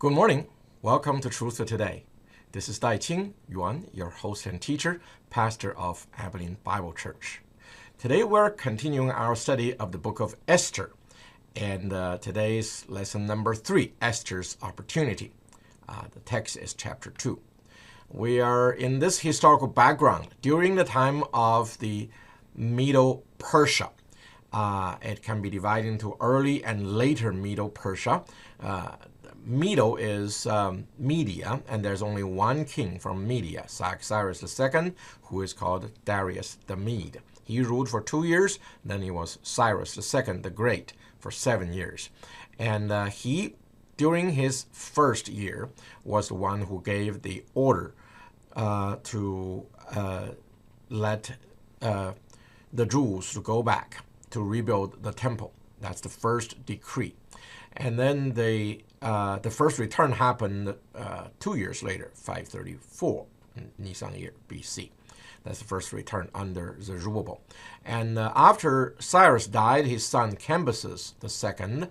Good morning. Welcome to Truth for Today. This is Dai-Qing Yuan, your host and teacher, pastor of Abilene Bible Church. Today we're continuing our study of the book of Esther, and today's lesson number 3, Esther's Opportunity. The text is chapter 2. We are in this historical background during the time of the Medo-Persia. It can be divided into early and later Medo-Persia. Medo is Media, and there's only one king from Media, Cyrus II, who is called Darius the Mede. He ruled for 2 years, then he was Cyrus II the Great for 7 years. And he, during his first year, was the one who gave the order to let the Jews to go back to rebuild the temple. That's the first decree. And then the first return happened 2 years later, 534, Nisan year BC. That's the first return under Zerubbabel. And after Cyrus died, his son Cambyses II,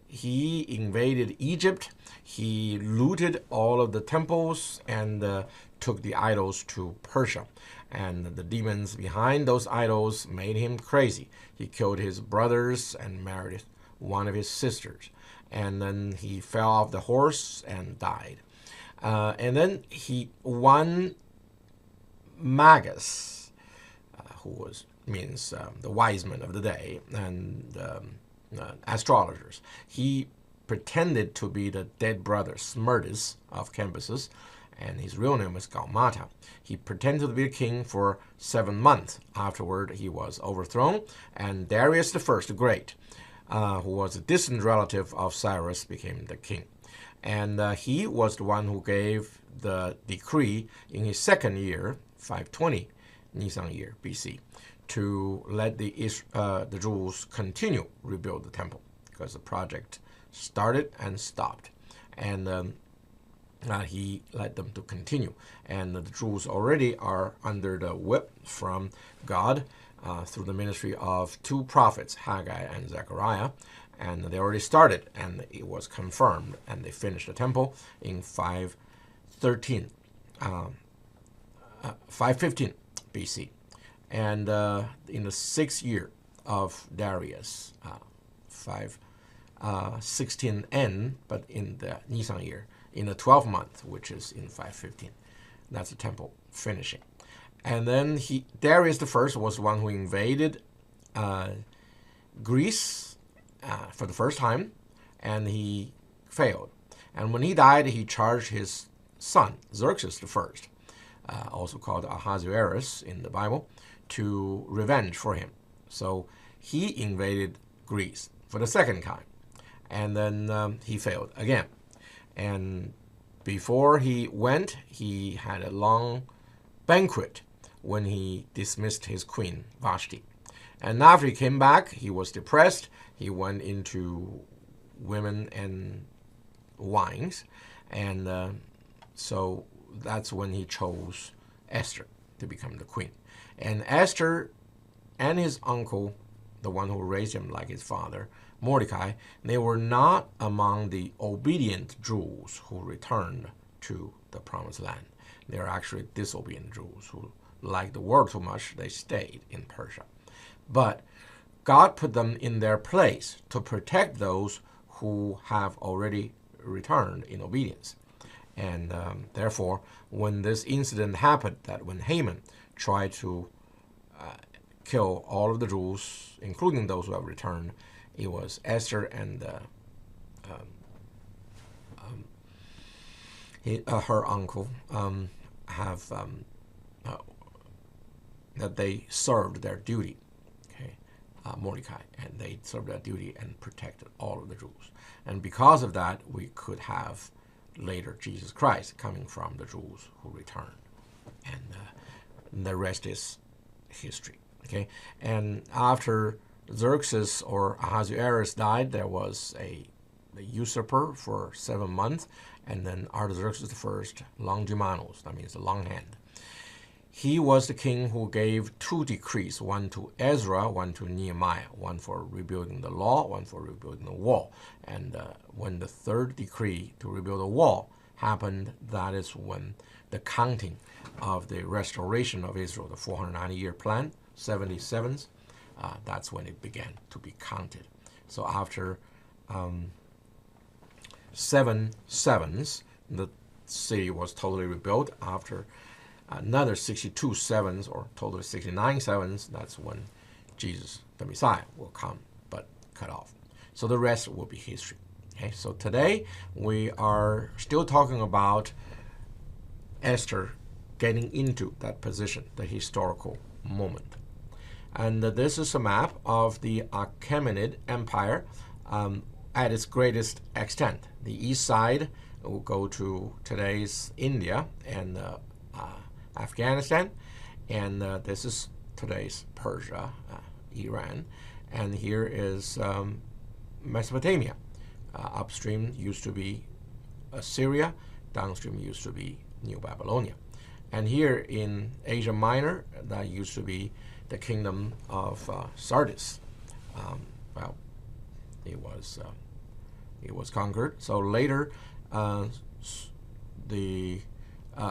he invaded Egypt. He looted all of the temples and took the idols to Persia. And the demons behind those idols made him crazy. He killed his brothers and married one of his sisters. And then he fell off the horse and died. And then one Magus, who means the wise men of the day, and astrologers. He pretended to be the dead brother Smerdis of Cambyses, and his real name was Gaumata. He pretended to be a king for 7 months. Afterward, he was overthrown, and Darius the Great, who was a distant relative of Cyrus, became the king. And he was the one who gave the decree in his second year, 520 Nisan year BC, to let the Jews continue rebuild the temple, because the project started and stopped. And he led them to continue. And the Jews already are under the whip from God through the ministry of 2 prophets, Haggai and Zechariah. And they already started, and it was confirmed, and they finished the temple in 515 BC. And in the 6th year of Darius, 516N, but in the Nisan year, in the 12th month, which is in 515. That's the temple finishing. And then Darius I was the one who invaded Greece for the first time, and he failed. And when he died, he charged his son, Xerxes I, also called Ahasuerus in the Bible, to revenge for him. So he invaded Greece for the second time, and then he failed again. And before he went, he had a long banquet when he dismissed his queen, Vashti. And after he came back, he was depressed. He went into women and wines. And so that's when he chose Esther to become the queen. And Esther and his uncle, the one who raised him like his father, Mordecai, they were not among the obedient Jews who returned to the promised land. They are actually disobedient Jews who liked the world too much. They stayed in Persia. But God put them in their place to protect those who have already returned in obedience. And therefore, when this incident happened, that when Haman tried to kill all of the Jews, including those who have returned, it was Esther and her uncle that they served their duty, Mordecai, and they served their duty and protected all of the Jews. And because of that, we could have later Jesus Christ coming from the Jews who returned. And the rest is history. Okay, and after Xerxes or Ahasuerus died, there was a usurper for 7 months, and then Artaxerxes I, Longimanus, that means the long hand. He was the king who gave 2 decrees, one to Ezra, one to Nehemiah, one for rebuilding the law, one for rebuilding the wall. And when the 3rd decree to rebuild the wall happened, that is when the counting of the restoration of Israel, the 490-year plan, 77s, that's when it began to be counted. So after 7 sevens, the city was totally rebuilt. After another 62 sevens, or totally 69 sevens, that's when Jesus, the Messiah, will come, but cut off. So the rest will be history. Okay, so today we are still talking about Esther getting into that position, the historical moment. And this is a map of the Achaemenid Empire at its greatest extent. The east side will go to today's India and Afghanistan, and this is today's Persia, Iran, and here is Mesopotamia. Upstream used to be Assyria, downstream used to be New Babylonia. And here in Asia Minor, that used to be the kingdom of Sardis. Well, it was conquered. So later, the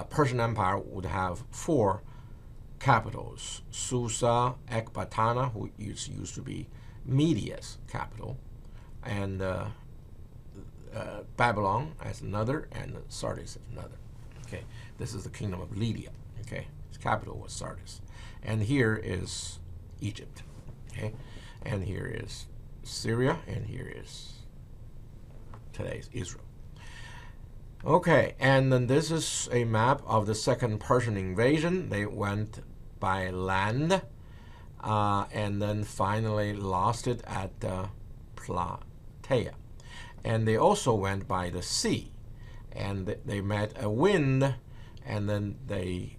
Persian Empire would have 4 capitals: Susa, Ecbatana, who used to be Media's capital, and Babylon as another, and Sardis as another. Okay, this is the kingdom of Lydia. Okay, its capital was Sardis, and here is Egypt. Okay, and here is Syria, and here is today's Israel. Okay, and then this is a map of the second Persian invasion. They went by land, and then finally lost it at Plataea. And they also went by the sea, and they met a wind, and then they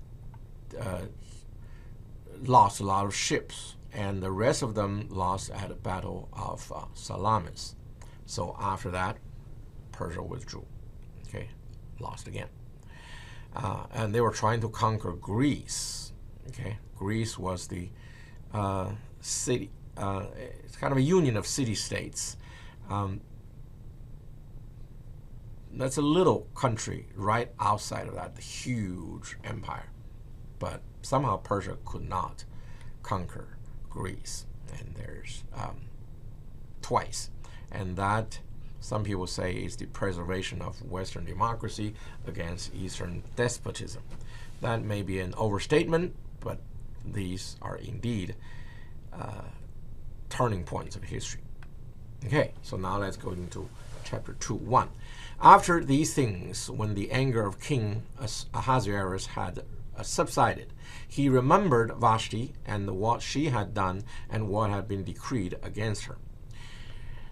lost a lot of ships, and the rest of them lost at the Battle of Salamis. So after that, Persia withdrew. Okay, lost again. And they were trying to conquer Greece. Okay, Greece was the city. It's kind of a union of city-states. That's a little country right outside of that huge empire. But somehow Persia could not conquer Greece. And there's twice. And that, some people say, is the preservation of Western democracy against Eastern despotism. That may be an overstatement, but these are indeed turning points of history. Okay, so now let's go into chapter 2:1. After these things, when the anger of King Ahasuerus had subsided, he remembered Vashti and what she had done and what had been decreed against her.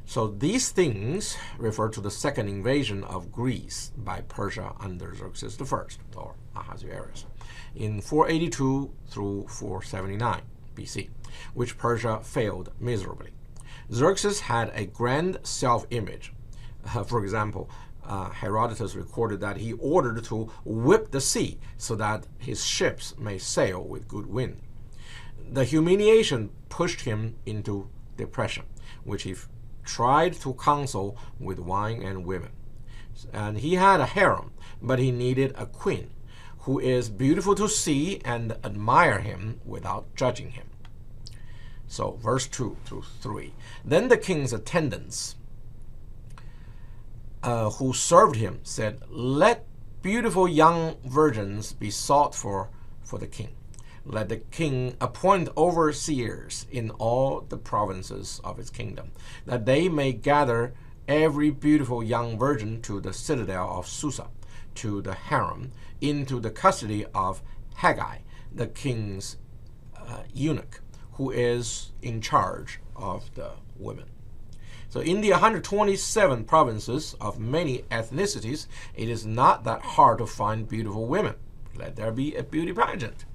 So these things refer to the second invasion of Greece by Persia under Xerxes I, or Ahasuerus, in 482 through 479 BC, which Persia failed miserably. Xerxes had a grand self-image. For example, Herodotus recorded that he ordered to whip the sea so that his ships may sail with good wind. The humiliation pushed him into depression, which he tried to console with wine and women. And he had a harem, but he needed a queen who is beautiful to see and admire him without judging him. So verse 2 through 3. Then the king's attendants who served him said, "Let beautiful young virgins be sought for the king. Let the king appoint overseers in all the provinces of his kingdom, that they may gather every beautiful young virgin to the citadel of Susa, to the harem, into the custody of Haggai, the king's eunuch, who is in charge of the women." So in the 127 provinces of many ethnicities, it is not that hard to find beautiful women. Let there be a beauty pageant.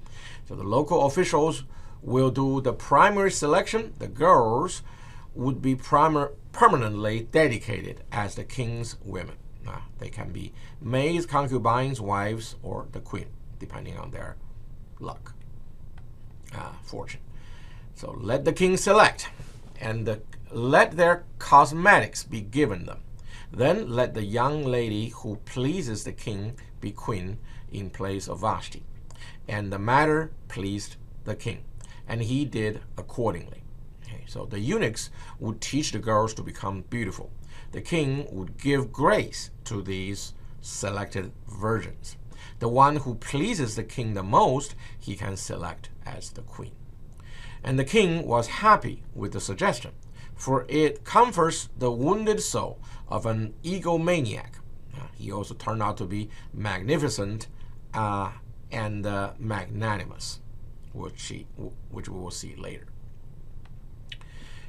So the local officials will do the primary selection. The girls would be permanently dedicated as the king's women. They can be maids, concubines, wives, or the queen, depending on their luck. fortune. So let the king select, and let their cosmetics be given them. Then let the young lady who pleases the king be queen in place of Vashti. And the matter pleased the king, and he did accordingly. Okay, so the eunuchs would teach the girls to become beautiful. The king would give grace to these selected virgins. The one who pleases the king the most, he can select as the queen. And the king was happy with the suggestion, for it comforts the wounded soul of an egomaniac. He also turned out to be magnificent and magnanimous, which we will see later.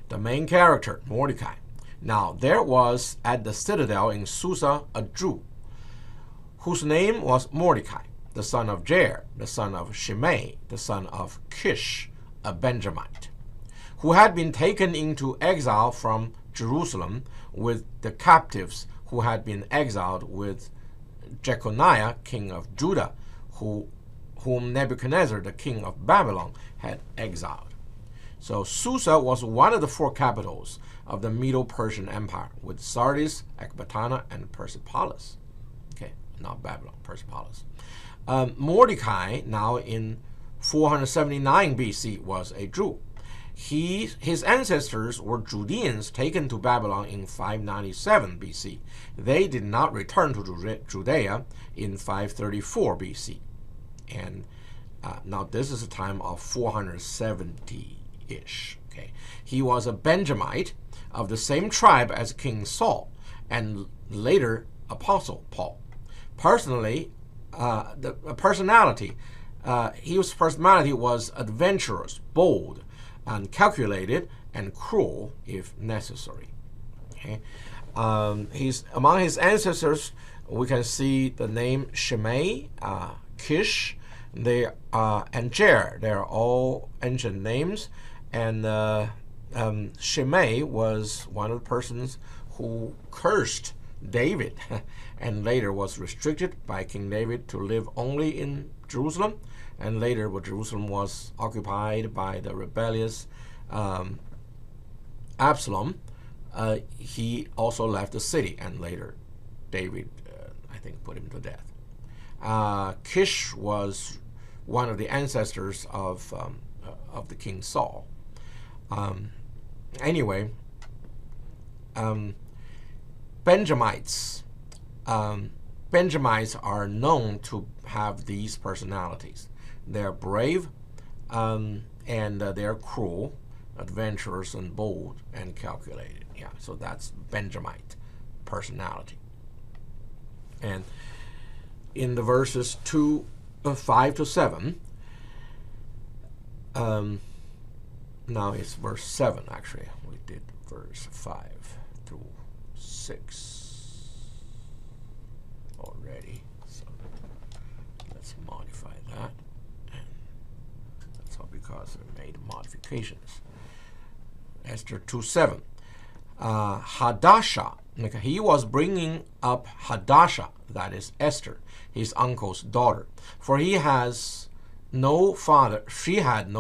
The main character, Mordecai. Now, there was at the citadel in Susa a Jew, whose name was Mordecai, the son of Jair, the son of Shimei, the son of Kish, a Benjamite, who had been taken into exile from Jerusalem with the captives who had been exiled with Jeconiah, king of Judah, whom Nebuchadnezzar, the king of Babylon, had exiled. So Susa was one of the 4 capitals of the Medo-Persian Empire, with Sardis, Ecbatana, and Persepolis. Okay, not Babylon, Persepolis. Mordecai, now in 479 BC, was a Jew. His ancestors were Judeans taken to Babylon in 597 BC. They did not return to Judea in 534 BC. And now this is a time of 470-ish. Okay, he was a Benjamite of the same tribe as King Saul and later Apostle Paul. Personality was adventurous, bold, and calculated, and cruel if necessary. Okay, among his ancestors we can see the name Shimei, Kish, and Jair. They are all ancient names, and Shimei was one of the persons who cursed David and later was restricted by King David to live only in Jerusalem, and later when Jerusalem was occupied by the rebellious Absalom, he also left the city, and later David, I think, put him to death. Kish was one of the ancestors of the King Saul. Anyway, Benjamites are known to have these personalities. They're brave, and they're cruel, adventurous, and bold, and calculated. Yeah, so that's Benjamite personality. And in the verses 5 to 7, now it's verse 7 actually. We did verse 5 through 6 already. So let's modify that. And that's all because we made modifications. Esther 2:7. Hadassah, he was bringing up Hadassah, that is Esther, his uncle's daughter, for she had no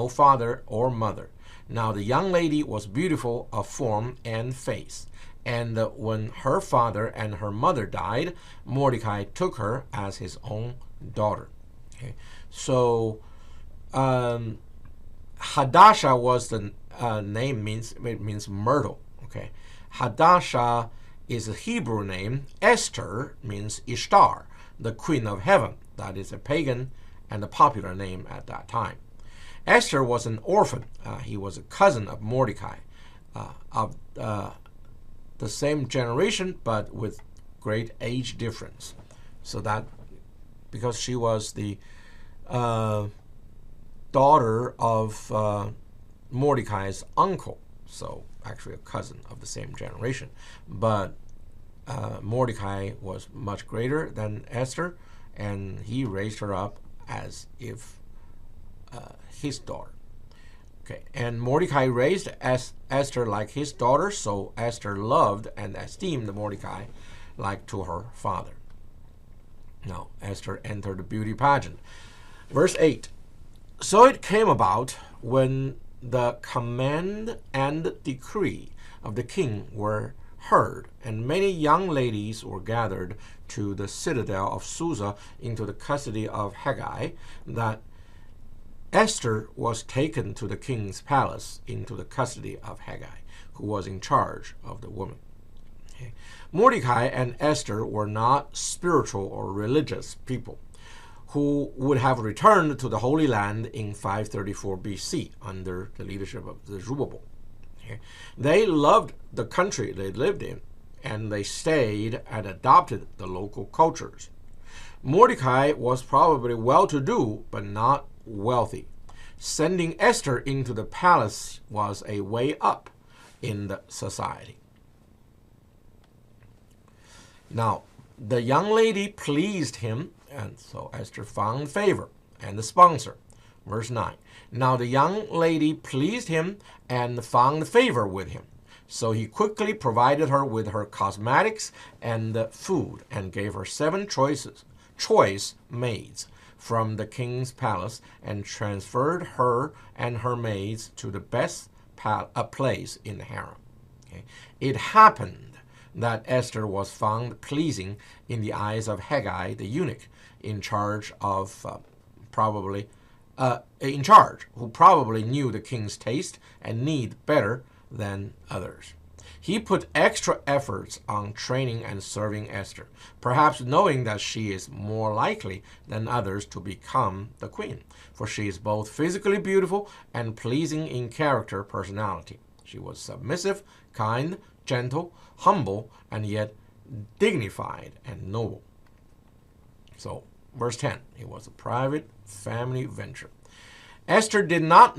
father or mother. Now the young lady was beautiful of form and face, and when her father and her mother died, Mordecai took her as his own daughter. Okay, so Hadassah was the name, means myrtle. Okay, Hadassah is a Hebrew name. Esther means Ishtar, the queen of heaven. That is a pagan and a popular name at that time. Esther was an orphan. He was a cousin of Mordecai, of the same generation, but with great age difference. So that, because she was the daughter of Mordecai's uncle, so actually a cousin of the same generation. But Mordecai was much greater than Esther, and he raised her up as if his daughter. Okay, and Mordecai raised Esther like his daughter, so Esther loved and esteemed Mordecai like to her father. Now, Esther entered the beauty pageant. Verse 8. So it came about, when the command and decree of the king were heard, and many young ladies were gathered to the citadel of Susa into the custody of Haggai, that Esther was taken to the king's palace into the custody of Haggai, who was in charge of the woman. Okay. Mordecai and Esther were not spiritual or religious people who would have returned to the Holy Land in 534 BC under the leadership of Zerubbabel. Okay. They loved the country they lived in, and they stayed and adopted the local cultures. Mordecai was probably well-to-do, but not wealthy. Sending Esther into the palace was a way up in the society. Now, the young lady pleased him, and so Esther found favor and the sponsor. Verse 9. Now the young lady pleased him and found favor with him. So he quickly provided her with her cosmetics and food, and gave her 7 choice maids from the king's palace, and transferred her and her maids to the best place in the harem. Okay. It happened that Esther was found pleasing in the eyes of Haggai the eunuch, in charge, who probably knew the king's taste and need better than others. He put extra efforts on training and serving Esther, perhaps knowing that she is more likely than others to become the queen, for she is both physically beautiful and pleasing in character, personality. She was submissive, kind, gentle, humble, and yet dignified and noble. So, verse 10, it was a private family venture. Esther did not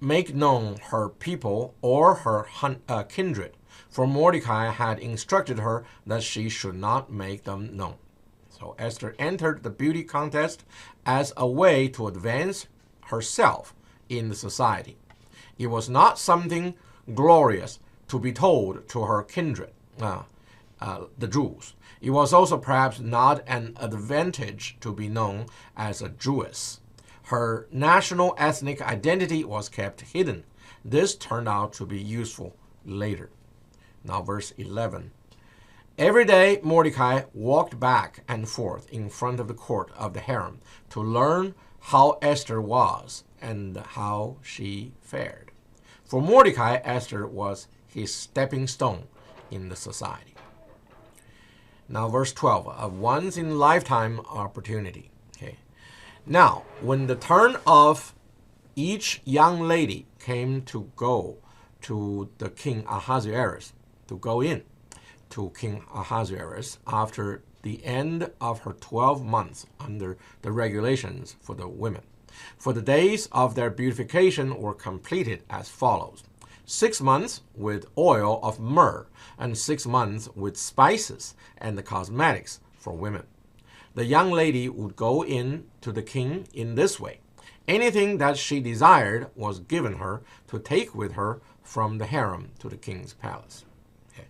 make known her people or her kindred, for Mordecai had instructed her that she should not make them known. So Esther entered the beauty contest as a way to advance herself in the society. It was not something glorious to be told to her kindred, the Jews. It was also perhaps not an advantage to be known as a Jewess. Her national ethnic identity was kept hidden. This turned out to be useful later. Now verse 11. Every day Mordecai walked back and forth in front of the court of the harem to learn how Esther was and how she fared. For Mordecai, Esther was his stepping stone in the society. Now verse 12, a once-in-a-lifetime opportunity. Okay. Now, when the turn of each young lady came to go to the king Ahasuerus, to go in to King Ahasuerus after the end of her 12 months under the regulations for the women. For the days of their beautification were completed as follows: 6 months with oil of myrrh, and 6 months with spices and the cosmetics for women. The young lady would go in to the king in this way. Anything that she desired was given her to take with her from the harem to the king's palace. Okay.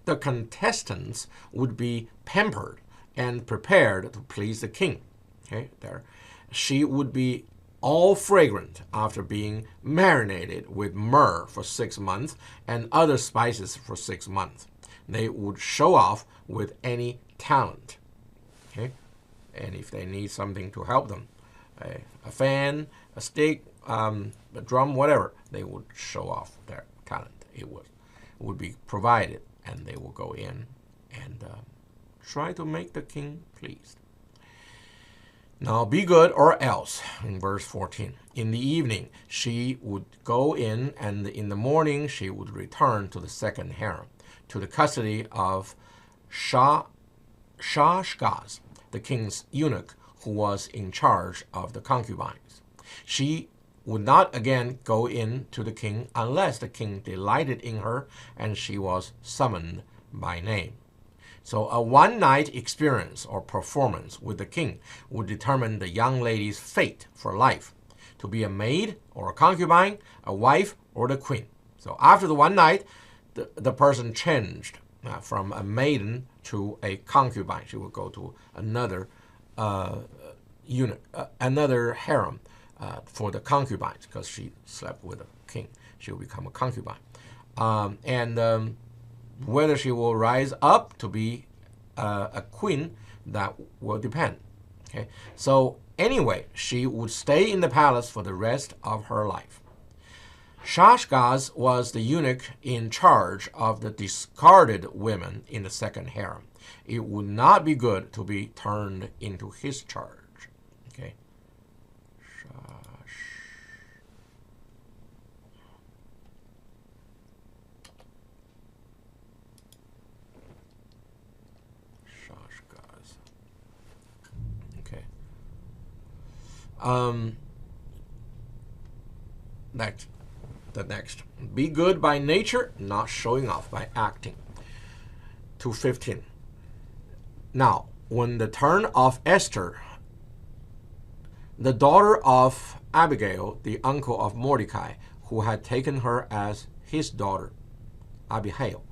The contestants would be pampered and prepared to please the king. Okay, there. She would be all fragrant after being marinated with myrrh for 6 months and other spices for 6 months. They would show off with any talent. Okay, and if they need something to help them, a fan, a stick, a drum, whatever, they would show off their talent. It would be provided, and they will go in and try to make the king pleased. Now be good or else, in verse 14. In the evening she would go in, and in the morning she would return to the second harem, to the custody of Shashgaz, the king's eunuch, who was in charge of the concubines. She would not again go in to the king unless the king delighted in her and she was summoned by name. So a one-night experience or performance with the king would determine the young lady's fate for life, to be a maid or a concubine, a wife or the queen. So after the one night, the person changed from a maiden to a concubine. She would go to another unit, another harem, for the concubines, because she slept with a king. She will become a concubine. Whether she will rise up to be a queen, that will depend. Okay, so anyway, she would stay in the palace for the rest of her life. Shashgaz was the eunuch in charge of the discarded women in the second harem. It would not be good to be turned into his charge. Okay. Shashgaz. Okay. Next. Be good by nature, not showing off by acting. 2:15. Now, when the turn of Esther, the daughter of Abigail, the uncle of Mordecai, who had taken her as his daughter, Abihail,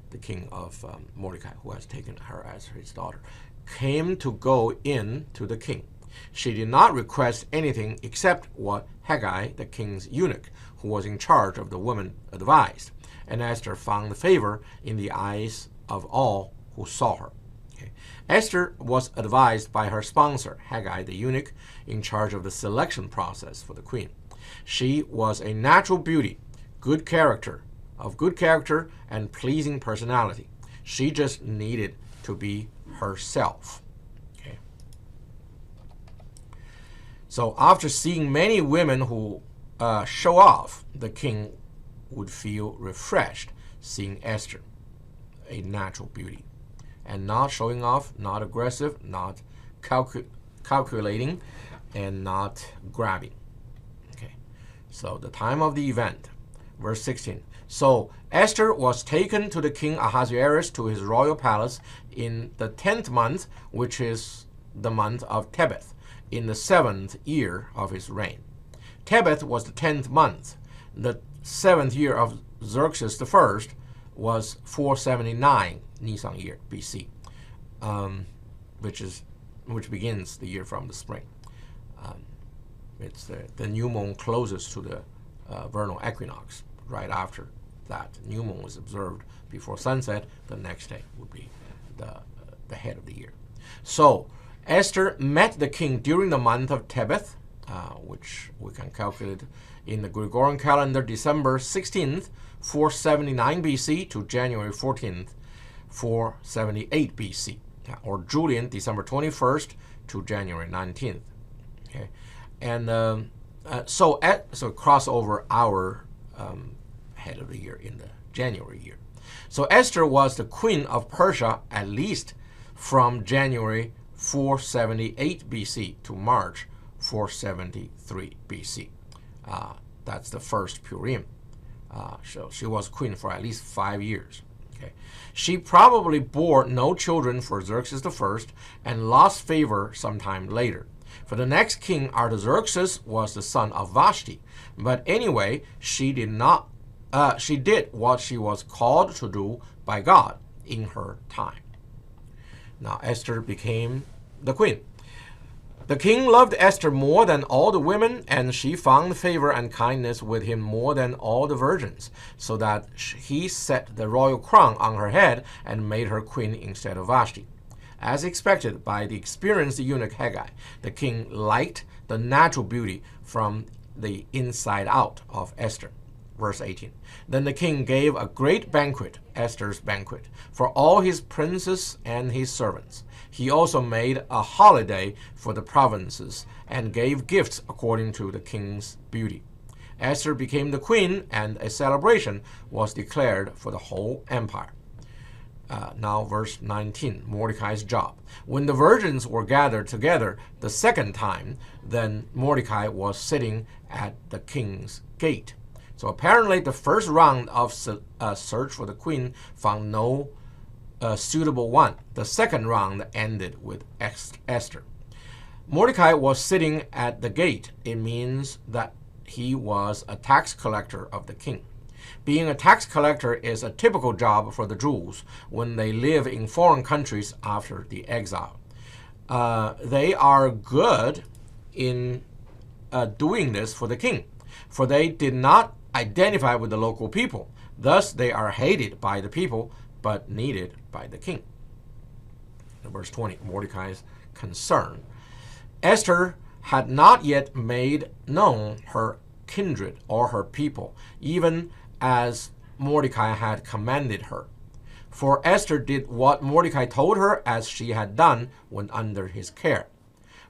the king of Mordecai, who has taken her as his daughter, came to go in to the king. She did not request anything except what Haggai, the king's eunuch, who was in charge of the women, advised. And Esther found favor in the eyes of all who saw her. Okay. Esther was advised by her sponsor, Haggai, the eunuch, in charge of the selection process for the queen. She was a natural beauty, good character and pleasing personality. She just needed to be herself. So after seeing many women who show off, the king would feel refreshed seeing Esther, a natural beauty, and not showing off, not aggressive, not calculating, and not grabbing. Okay. So the time of the event, verse 16. So Esther was taken to the king Ahasuerus to his royal palace in the 10th month, which is the month of Tebeth, in the 7th year of his reign. Tebeth was the 10th month. The 7th year of Xerxes I was 479 Nisan year BC, which begins the year from the spring. It's the new moon closest to the vernal equinox. Right after that new moon was observed before sunset, the next day would be the head of the year. So Esther met the king during the month of Tebeth, which we can calculate in the Gregorian calendar, December 16th, 479 BC to January 14th, 478 BC, or Julian, December 21st to January 19th. Okay, and so cross over our head of the year in the January year. So Esther was the queen of Persia at least from January 478 BC to March 473 BC. That's the first Purim. So she was queen for at least 5 years. Okay. She probably bore no children for Xerxes I and lost favor sometime later. For the next king, Artaxerxes was the son of Vashti. But anyway, she did what she was called to do by God in her time. Now Esther became the queen. The king loved Esther more than all the women, and she found favor and kindness with him more than all the virgins, so that he set the royal crown on her head and made her queen instead of Vashti. As expected by the experienced eunuch Haggai, the king liked the natural beauty from the inside out of Esther. Verse 18. Then the king gave a great banquet, Esther's banquet, for all his princes and his servants. He also made a holiday for the provinces and gave gifts according to the king's beauty. Esther became the queen, and a celebration was declared for the whole empire. Now verse 19, Mordecai's job. When the virgins were gathered together the second time, then Mordecai was sitting at the king's gate. So apparently the first round of search for the queen found no suitable one. The second round ended with Esther. Mordecai was sitting at the gate. It means that he was a tax collector of the king. Being a tax collector is a typical job for the Jews when they live in foreign countries after the exile. They are good in doing this for the king, for they did not identify with the local people. Thus, they are hated by the people, but needed by the king. In verse 20, Mordecai's concern. Esther had not yet made known her kindred or her people, even as Mordecai had commanded her. For Esther did what Mordecai told her, as she had done when under his care.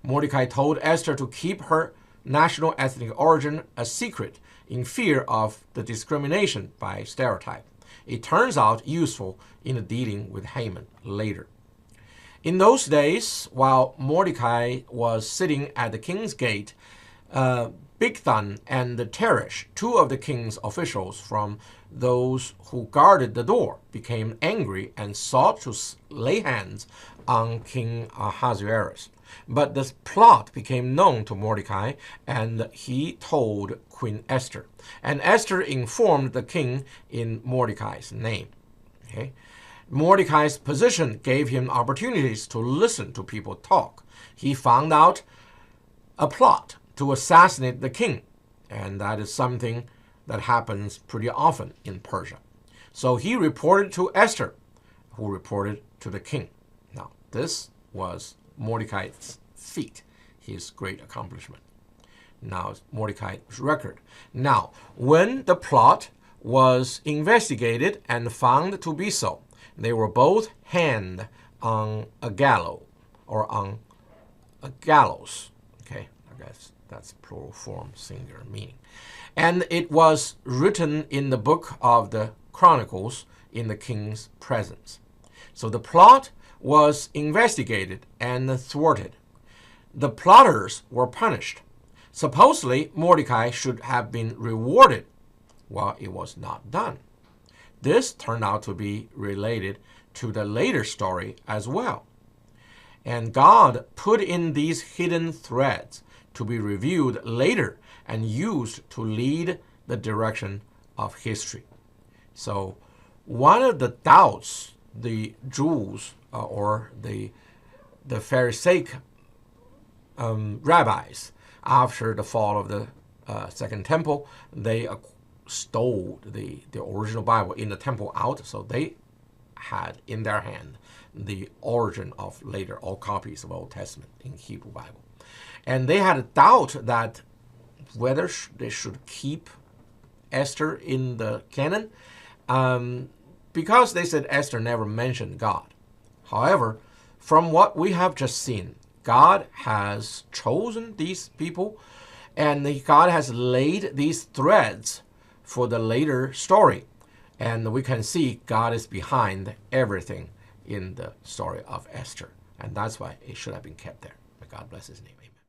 Mordecai told Esther to keep her national ethnic origin a secret in fear of the discrimination by stereotype. It turns out useful in dealing with Haman later. In those days, while Mordecai was sitting at the king's gate, Bigthan and Teresh, two of the king's officials from those who guarded the door, became angry and sought to lay hands on King Ahasuerus. But the plot became known to Mordecai, and he told Queen Esther. And Esther informed the king in Mordecai's name. Okay? Mordecai's position gave him opportunities to listen to people talk. He found out a plot to assassinate the king, and that is something that happens pretty often in Persia. So he reported to Esther, who reported to the king. Now, this was Mordecai's feat, his great accomplishment. Now, Mordecai's record. Now, when the plot was investigated and found to be so, they were both hanged on a gallows, or on a gallows. Okay, I guess that's plural form, singular meaning. And it was written in the book of the Chronicles in the king's presence. So the plot was investigated and thwarted. The plotters were punished. Supposedly, Mordecai should have been rewarded. Well, it was not done. This turned out to be related to the later story as well. And God put in these hidden threads to be revealed later and used to lead the direction of history. So one of the doubts the Jews or the Pharisaic rabbis, after the fall of the Second Temple, they stole the original Bible in the temple out, so they had in their hand the origin of later all copies of Old Testament in Hebrew Bible. And they had a doubt that whether they should keep Esther in the canon, because they said Esther never mentioned God. However, from what we have just seen, God has chosen these people, and God has laid these threads for the later story. And we can see God is behind everything in the story of Esther. And that's why it should have been kept there. May God bless his name. Amen.